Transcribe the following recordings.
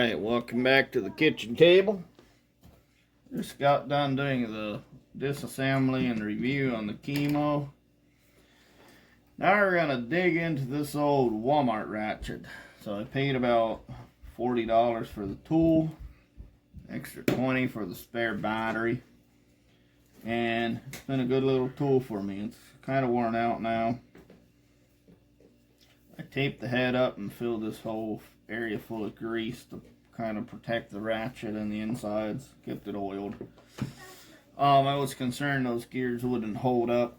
Alright, welcome back to the kitchen table. Just got done doing the disassembly and review on the chemo. Now we're going to dig into this old Walmart ratchet. So I paid about $40 for the tool, extra $20 for the spare battery, and it's been a good little tool for me. It's kind of worn out now. I taped the head up and filled this whole area full of grease to kind of protect the ratchet and the insides. Kept it oiled. I was concerned those gears wouldn't hold up.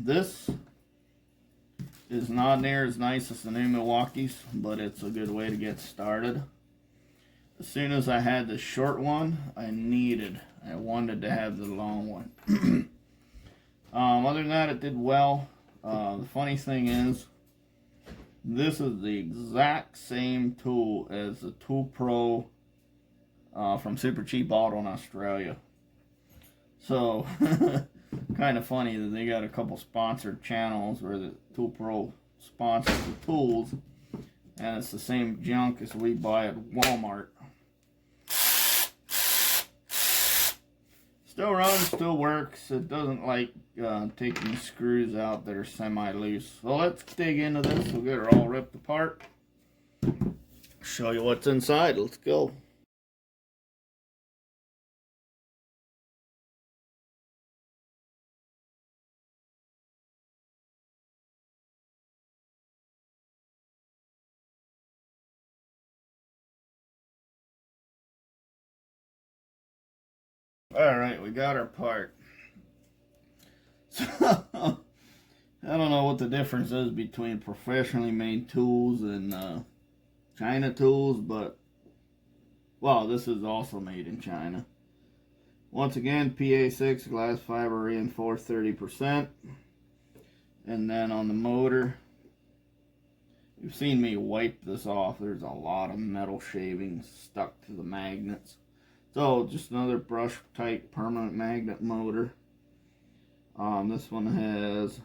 This is not near as nice as the new Milwaukee's, but it's a good way to get started. As soon as I had the short one, I wanted to have the long one. Other than that, it did well. The funny thing is, this is the exact same tool as the Tool Pro from Super Cheap Auto in Australia. So, kind of funny that they got a couple sponsored channels where the Tool Pro sponsors the tools, and it's the same junk as we buy at Walmart. Still runs, still works. It doesn't like taking screws out that are semi-loose. So let's dig into this. We'll get her all ripped apart. Show you what's inside. Let's go. Alright, we got our part. So, I don't know what the difference is between professionally made tools and China tools, but, well, this is also made in China. Once again, PA6 glass fiber reinforced 30%. And then on the motor, you've seen me wipe this off. There's a lot of metal shavings stuck to the magnets. So, just another brush type permanent magnet motor. This one has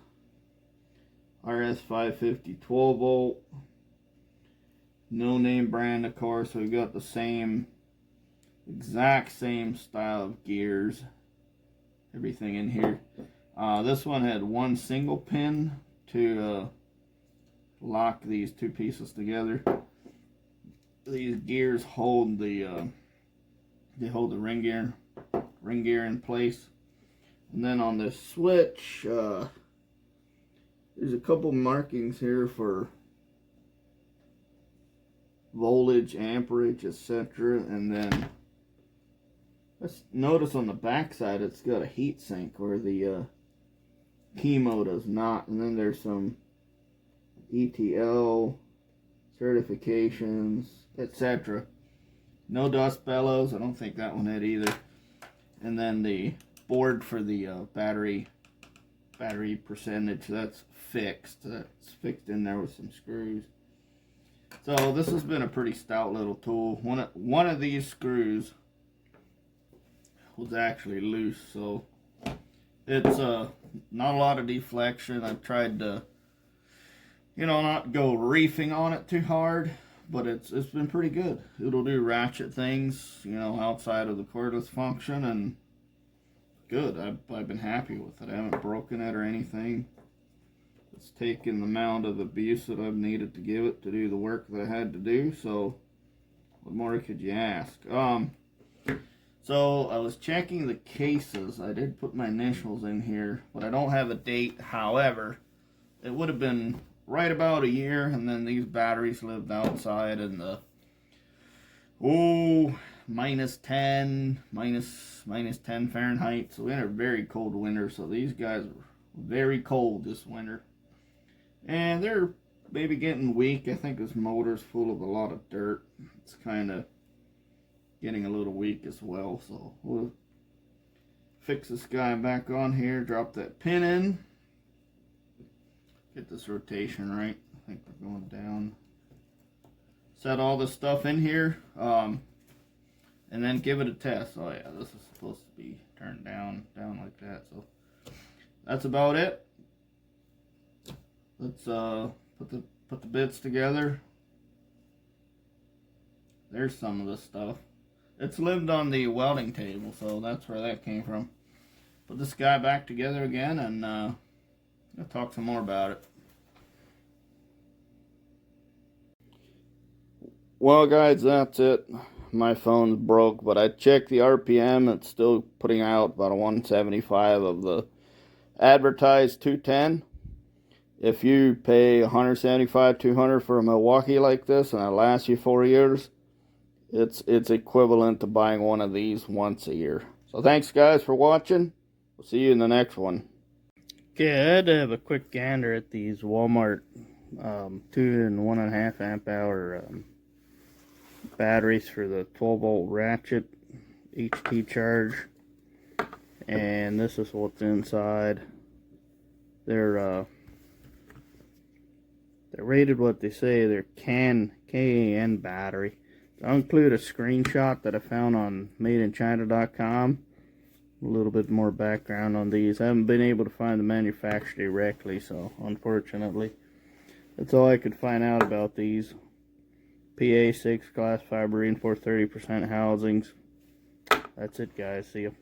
RS550 12 volt. No name brand, of course. We've got the exact same style of gears. Everything in here. This one had one single pin to lock these two pieces together. These gears hold the ring gear in place. And then on the switch, there's a couple markings here for voltage, amperage, etc. And then let's notice on the back side it's got a heat sink where the chemo does not. And then there's some ETL certifications, etc. No dust bellows. I don't think that one had either. And then the board for the battery percentage, that's fixed. That's fixed in there with some screws. So this has been a pretty stout little tool. One of these screws was actually loose, so it's not a lot of deflection. I've tried to, not go reefing on it too hard, but it's been pretty good. It'll do ratchet things, outside of the cordless function, and good. I've been happy with it. I haven't broken it or anything. It's taken the amount of abuse that I've needed to give it to do the work that I had to do, so what more could you ask? So I was checking the cases. I did put my initials in here, but I don't have a date. However, it would have been right about a year, and then these batteries lived outside in the minus 10 Fahrenheit. So we had a very cold winter. So these guys were very cold this winter, and they're maybe getting weak. I think this motor's full of a lot of dirt. It's kind of getting a little weak as well. So we'll fix this guy back on here, drop that pin in, get this rotation right. I think we're going down. Set all this stuff in here, and then give it a test. Oh yeah, this is supposed to be turned down like that. So that's about it. Let's put the bits together. There's some of the stuff. It's lived on the welding table, so that's where that came from. Put this guy back together again, and I'll talk some more about it. Well, guys, that's it. My phone's broke, but I checked the RPM. It's still putting out about a 175 of the advertised 210. If you pay 175, 200 for a Milwaukee like this, and it lasts you 4 years, it's equivalent to buying one of these once a year. So thanks, guys, for watching. We'll see you in the next one. Okay, I had to have a quick gander at these Walmart 2.5 amp hour batteries for the 12-volt ratchet HT charge, and this is what's inside. They're rated what they say. They're KAN battery. I'll include a screenshot that I found on madeinchina.com. A little bit more background on these. I haven't been able to find the manufacturer directly, so unfortunately, that's all I could find out about these. PA6 glass fiber reinforced 30% housings. That's it, guys. See you.